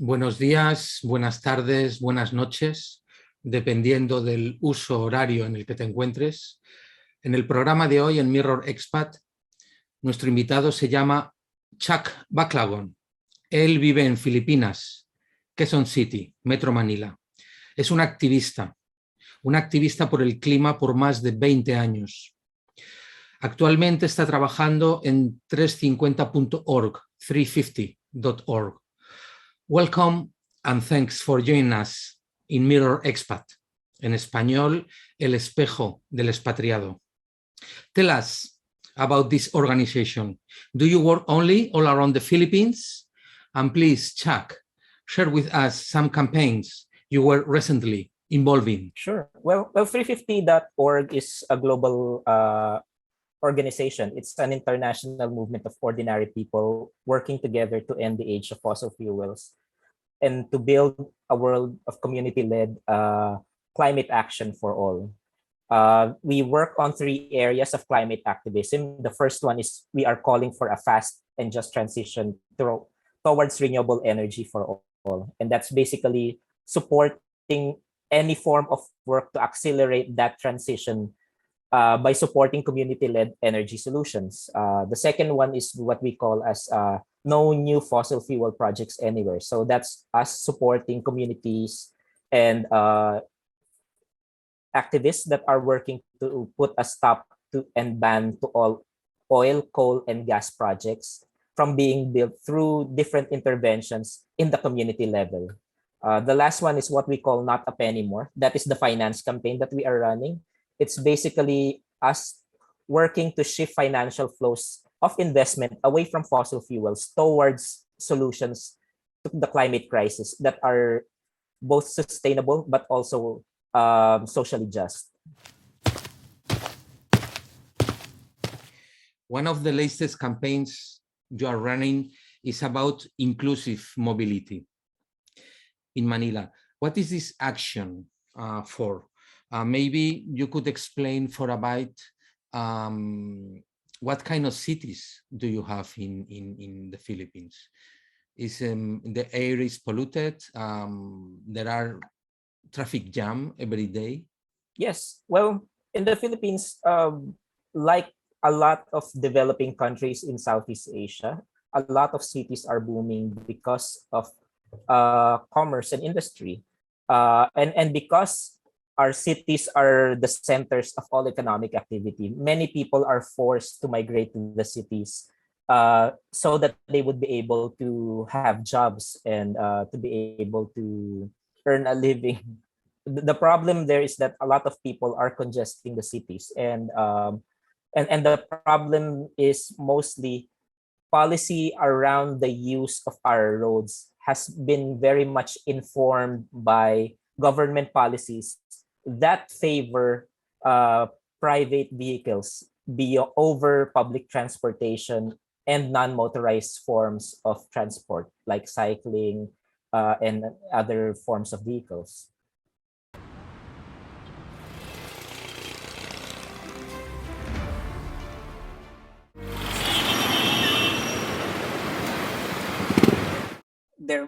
Buenos días, buenas tardes, buenas noches, dependiendo del uso horario en el que te encuentres. En el programa de hoy, en Mirror Expat, nuestro invitado se llama Chuck Baclagon. Él vive en Filipinas, Quezon City, Metro Manila. Es un activista por el clima por más de 20 años. Actualmente está trabajando en 350.org. Welcome and thanks for joining us in Mirror Expat. En español, el espejo del expatriado. Tell us about this organization. Do you work only all around the Philippines? And please, Chuck, share with us some campaigns you were recently involved in. Sure. Well, 350.org is a global organization. It's an international movement of ordinary people working together to end the age of fossil fuels and to build a world of community-led climate action for all. We work on 3 areas of climate activism. The first one is we are calling for a fast and just transition towards renewable energy for all. And that's basically supporting any form of work to accelerate that transition by supporting community-led energy solutions. The second one is what we call as no new fossil fuel projects anywhere. So that's us supporting communities and activists that are working to put a stop to and ban to all oil, coal, and gas projects from being built through different interventions in the community level. The last one is what we call Not a Penny More. That is the finance campaign that we are running. It's basically us working to shift financial flows of investment away from fossil fuels towards solutions to the climate crisis that are both sustainable but also socially just. One of the latest campaigns you are running is about inclusive mobility in Manila. What is this action for? Maybe you could explain for a bit what kind of cities do you have in the Philippines? Is the air is polluted? There are traffic jam every day? Yes. Well, in the Philippines, like a lot of developing countries in Southeast Asia, a lot of cities are booming because of commerce and industry. And because our cities are the centers of all economic activity, many people are forced to migrate to the cities so that they would be able to have jobs and to be able to earn a living. The problem there is that a lot of people are congesting the cities, and the problem is mostly policy around the use of our roads has been very much informed by government policies that favor private vehicles over public transportation and non-motorized forms of transport like cycling and other forms of vehicles.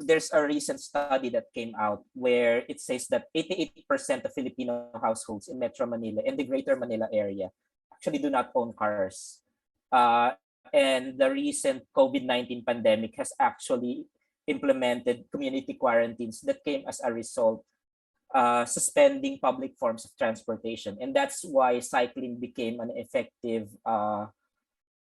There's a recent study that came out where it says that 88% of Filipino households in Metro Manila and the Greater Manila area actually do not own cars. And the recent COVID-19 pandemic has actually implemented community quarantines that came as a result, suspending public forms of transportation. And that's why cycling became an effective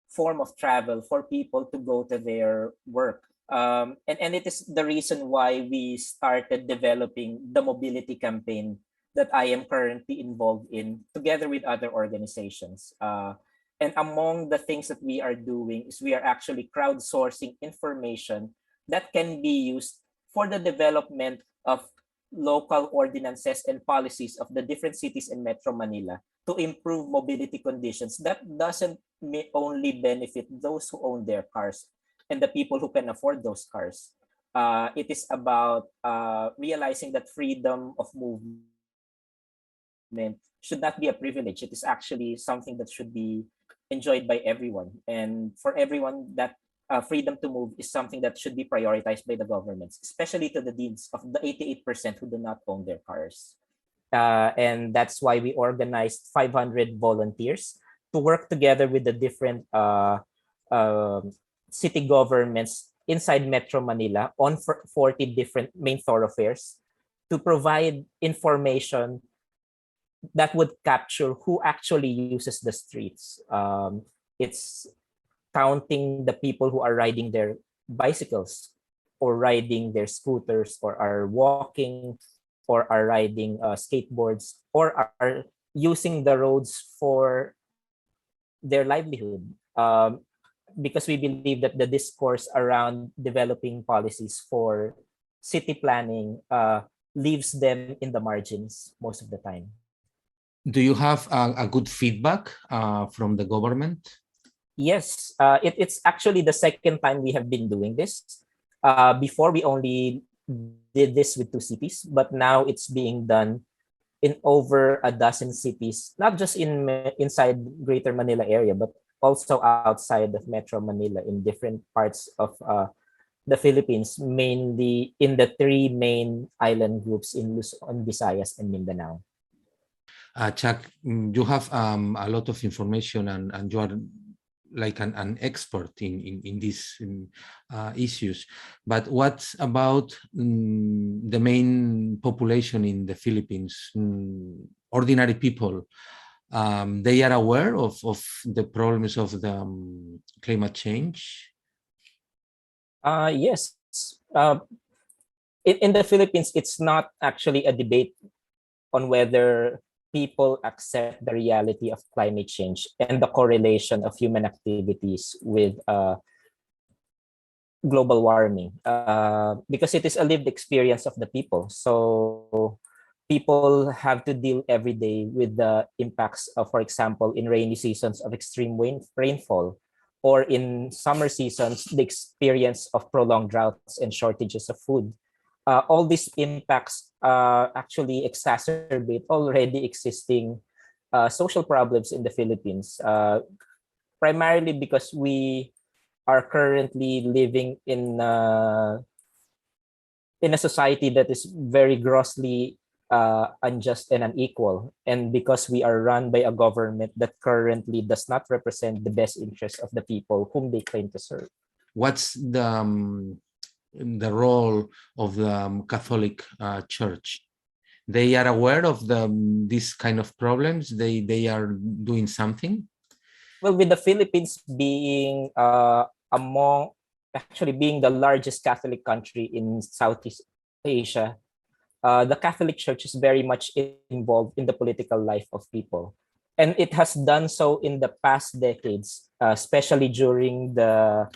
form of travel for people to go to their work. And it is the reason why we started developing the mobility campaign that I am currently involved in together with other organizations. And among the things that we are doing is we are actually crowdsourcing information that can be used for the development of local ordinances and policies of the different cities in Metro Manila to improve mobility conditions. That doesn't only benefit those who own their cars and the people who can afford those cars. It is about realizing that freedom of movement should not be a privilege. It is actually something that should be enjoyed by everyone. And for everyone that freedom to move is something that should be prioritized by the governments, especially to the needs of the 88% who do not own their cars. And that's why we organized 500 volunteers to work together with the different city governments inside Metro Manila on 40 different main thoroughfares to provide information that would capture who actually uses the streets. It's counting the people who are riding their bicycles or riding their scooters or are walking or are riding skateboards or are using the roads for their livelihood. Because we believe that the discourse around developing policies for city planning leaves them in the margins most of the time. Do you have a good feedback from the government? Yes, it's actually the second time we have been doing this. Before we only did this with 2 cities, but now it's being done in over a dozen cities, not just inside Greater Manila area, but also outside of Metro Manila in different parts of the Philippines, mainly in the 3 main island groups in Luzon, Visayas, and Mindanao. Chuck, you have a lot of information and you are like an expert in these issues. But what about the main population in the Philippines, ordinary people? They are aware of the problems of the climate change? Yes. In the Philippines, it's not actually a debate on whether people accept the reality of climate change and the correlation of human activities with global warming, because it is a lived experience of the people. So people have to deal every day with the impacts of, for example, in rainy seasons of extreme rainfall, or in summer seasons, the experience of prolonged droughts and shortages of food. All these impacts actually exacerbate already existing social problems in the Philippines, primarily because we are currently living in a society that is very grossly unjust and unequal, and because we are run by a government that currently does not represent the best interests of the people whom they claim to serve. What's the role of the Catholic Church? They are aware of these kind of problems. They are doing something. Well, with the Philippines being being the largest Catholic country in Southeast Asia, the Catholic Church is very much involved in the political life of people. And it has done so in the past decades, especially during the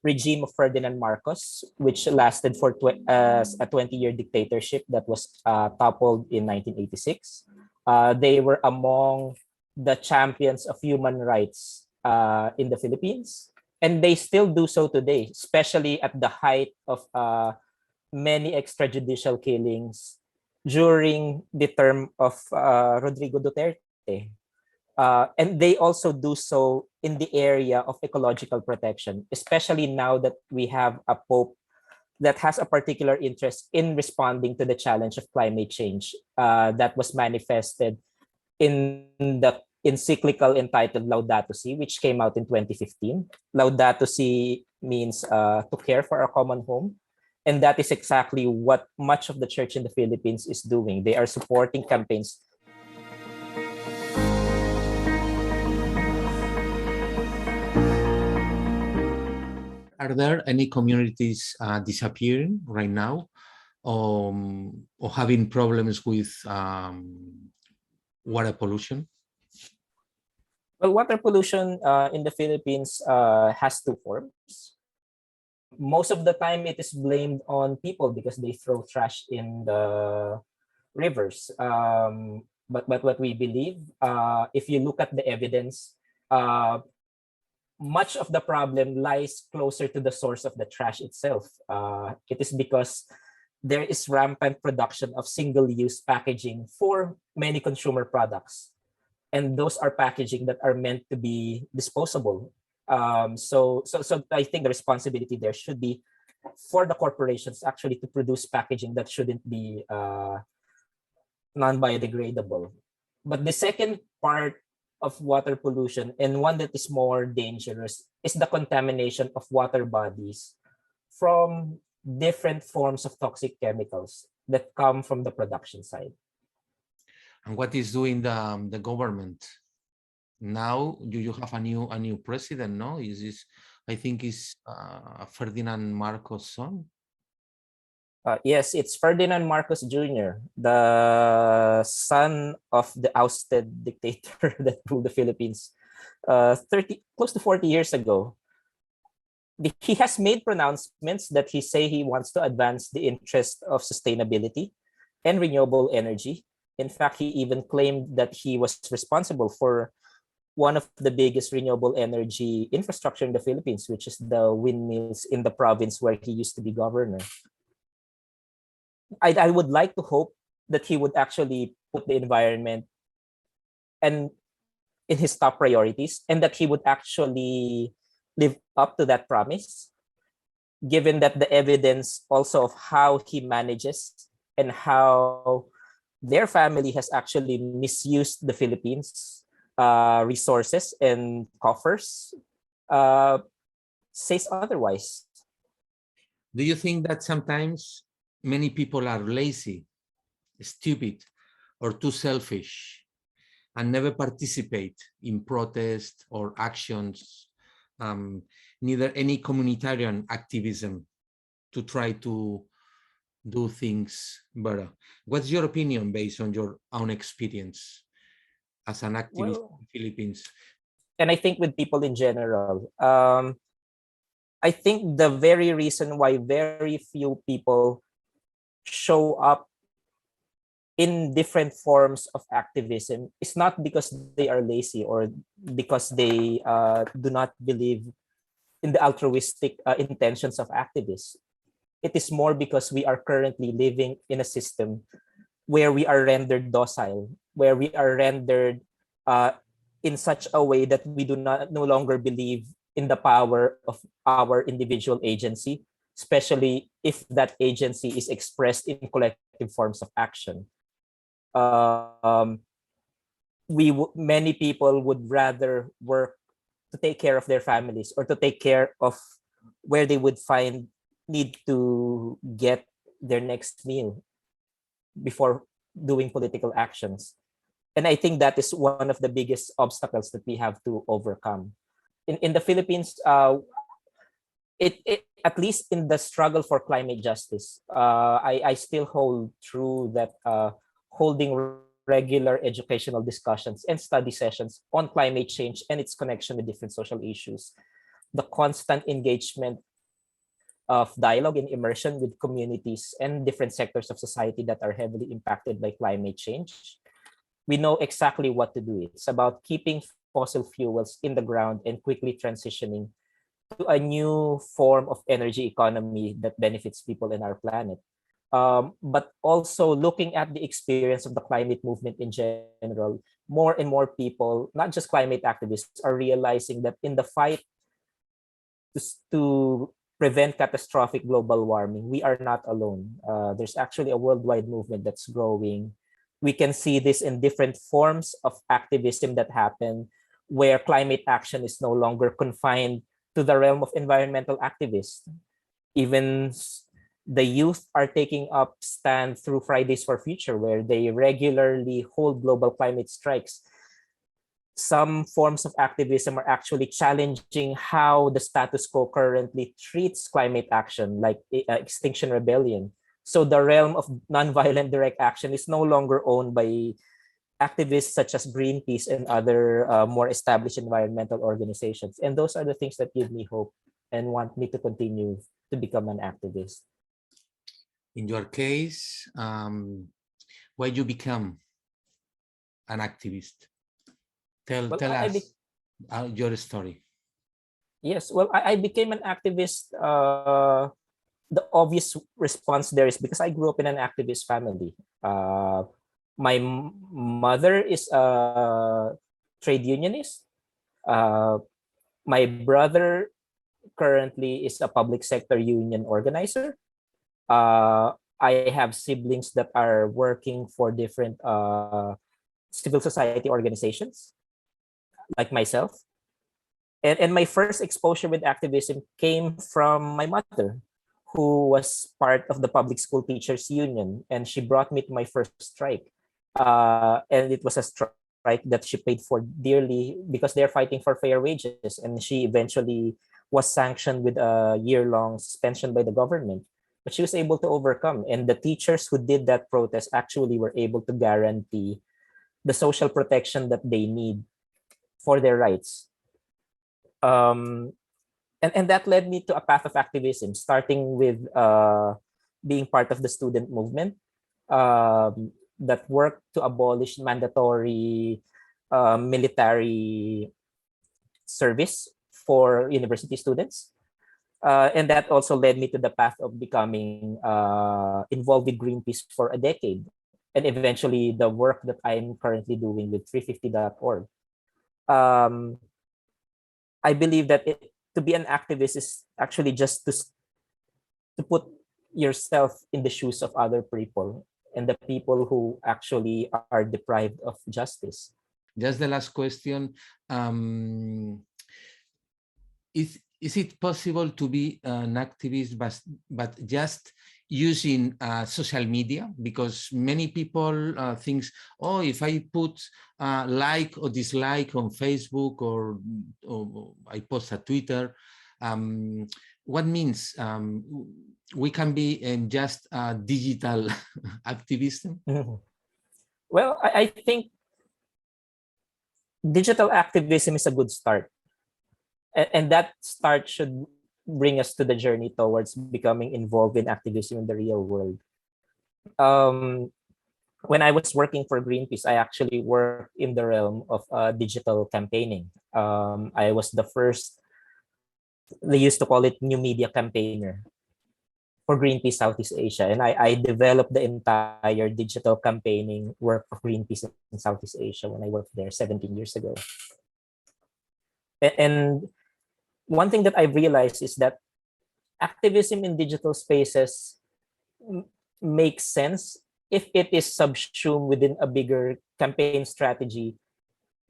regime of Ferdinand Marcos, which lasted for a 20-year dictatorship that was toppled in 1986. They were among the champions of human rights in the Philippines, and they still do so today, especially at the height of many extrajudicial killings during the term of Rodrigo Duterte. And they also do so in the area of ecological protection, especially now that we have a pope that has a particular interest in responding to the challenge of climate change that was manifested in the encyclical entitled Laudato Si, which came out in 2015. Laudato Si means to care for our common home. And that is exactly what much of the church in the Philippines is doing. They are supporting campaigns. Are there any communities disappearing right now, or having problems with water pollution? Well, water pollution in the Philippines has 2 forms. Most of the time, it is blamed on people because they throw trash in the rivers. But what we believe, if you look at the evidence, much of the problem lies closer to the source of the trash itself. It is because there is rampant production of single-use packaging for many consumer products. And those are packaging that are meant to be disposable. So I think the responsibility there should be for the corporations actually to produce packaging that shouldn't be non-biodegradable. But the second part of water pollution, and one that is more dangerous, is the contamination of water bodies from different forms of toxic chemicals that come from the production side. And what is doing the government now? Do you have a new president? No, is this, I think, is Ferdinand Marcos' son? Yes, it's Ferdinand Marcos Jr., the son of the ousted dictator that ruled the Philippines close to 40 years ago. He has made pronouncements that he wants to advance the interest of sustainability and renewable energy. In fact, he even claimed that he was responsible for one of the biggest renewable energy infrastructure in the Philippines, which is the windmills in the province where he used to be governor. I would like to hope that he would actually put the environment and in his top priorities, and that he would actually live up to that promise, given that the evidence also of how he manages and how their family has actually misused the Philippines resources and coffers says otherwise. Do you think that sometimes many people are lazy, stupid, or too selfish and never participate in protest or actions, neither any communitarian activism to try to do things better? What's your opinion based on your own experience as an activist in the Philippines? And I think with people in general, I think the very reason why very few people show up in different forms of activism is not because they are lazy or because they do not believe in the altruistic intentions of activists. It is more because we are currently living in a system where we are rendered docile, where we are rendered in such a way that we do not no longer believe in the power of our individual agency, especially if that agency is expressed in collective forms of action. Many people would rather work to take care of their families or to take care of where they would need to get their next meal before doing political actions. And I think that is one of the biggest obstacles that we have to overcome. In the Philippines, at least in the struggle for climate justice, I still hold true that holding regular educational discussions and study sessions on climate change and its connection with different social issues, the constant engagement of dialogue and immersion with communities and different sectors of society that are heavily impacted by climate change, we know exactly what to do. It's about keeping fossil fuels in the ground and quickly transitioning to a new form of energy economy that benefits people in our planet. But also looking at the experience of the climate movement in general, more and more people, not just climate activists, are realizing that in the fight to prevent catastrophic global warming, we are not alone. There's actually a worldwide movement that's growing. We can see this in different forms of activism that happen, where climate action is no longer confined to the realm of environmental activists. Even the youth are taking up stand through Fridays for Future, where they regularly hold global climate strikes. Some forms of activism are actually challenging how the status quo currently treats climate action, like Extinction Rebellion. So the realm of nonviolent direct action is no longer owned by activists such as Greenpeace and other more established environmental organizations. And those are the things that give me hope and want me to continue to become an activist. In your case, why you become an activist? Tell us your story. Yes, well, I became an activist. The obvious response there is because I grew up in an activist family. My mother is a trade unionist. My brother currently is a public sector union organizer. I have siblings that are working for different civil society organizations, like myself. And my first exposure with activism came from my mother, who was part of the public school teachers union, and she brought me to my first strike. And it was a strike that she paid for dearly because they're fighting for fair wages, and she eventually was sanctioned with a year-long suspension by the government. But she was able to overcome, and the teachers who did that protest actually were able to guarantee the social protection that they need for their rights. And that led me to a path of activism, starting with being part of the student movement that worked to abolish mandatory military service for university students. And that also led me to the path of becoming involved with Greenpeace for a decade, and eventually the work that I'm currently doing with 350.org. I believe that to be an activist is actually just to put yourself in the shoes of other people and the people who actually are deprived of justice. Just the last question. Is it possible to be an activist but just using social media? Because many people think, oh, if I put like or dislike on Facebook or I post a Twitter, what means we can be just digital activism? Mm-hmm. Well, I think digital activism is a good start. And that start should bring us to the journey towards becoming involved in activism in the real world. When I was working for Greenpeace, I actually worked in the realm of digital campaigning. I was the first, they used to call it new media campaigner for Greenpeace Southeast Asia. And I developed the entire digital campaigning work of Greenpeace in Southeast Asia when I worked there 17 years ago. And one thing that I realized is that activism in digital spaces makes sense if it is subsumed within a bigger campaign strategy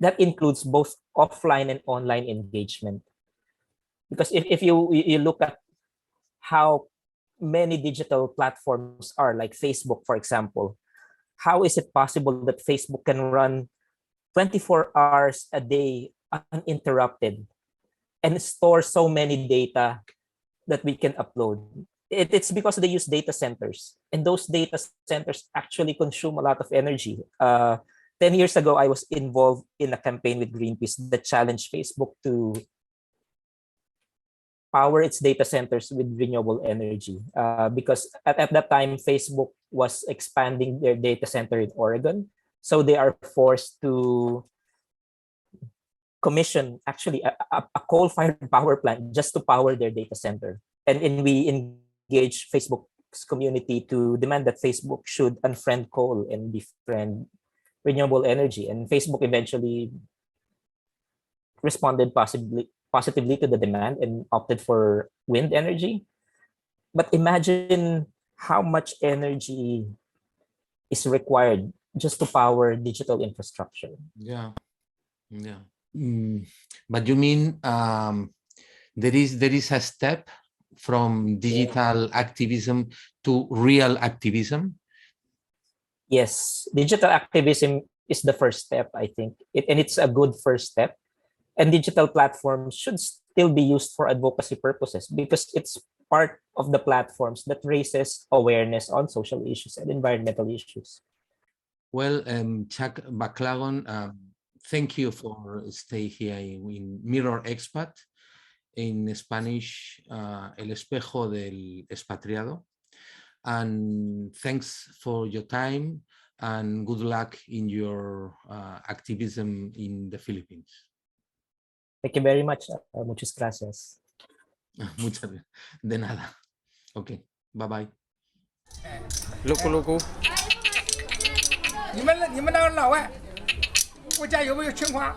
that includes both offline and online engagement. Because if you look at how many digital platforms are, like Facebook, for example, how is it possible that Facebook can run 24 hours a day uninterrupted and store so many data that we can upload? It's because they use data centers, and those data centers actually consume a lot of energy. 10 years ago, I was involved in a campaign with Greenpeace that challenged Facebook to power its data centers with renewable energy. Because at that time, Facebook was expanding their data center in Oregon. So they are forced to commission actually a coal-fired power plant just to power their data center. And we engaged Facebook's community to demand that Facebook should unfriend coal and befriend renewable energy. And Facebook eventually responded positively to the demand and opted for wind energy. But imagine how much energy is required just to power digital infrastructure. Yeah. But you mean there is a step from digital activism to real activism? Yes, digital activism is the first step, I think. And it's a good first step. And digital platforms should still be used for advocacy purposes because it's part of the platforms that raises awareness on social issues and environmental issues. Well, Chuck Baclagon, thank you for staying here in Mirror Expat, in Spanish, El Espejo del Expatriado. And thanks for your time and good luck in your activism in the Philippines. Thank you very much. Muchas gracias. Muchas de nada. Okay, bye-bye. 噜咕噜咕。你们那老外，物价有没有情况？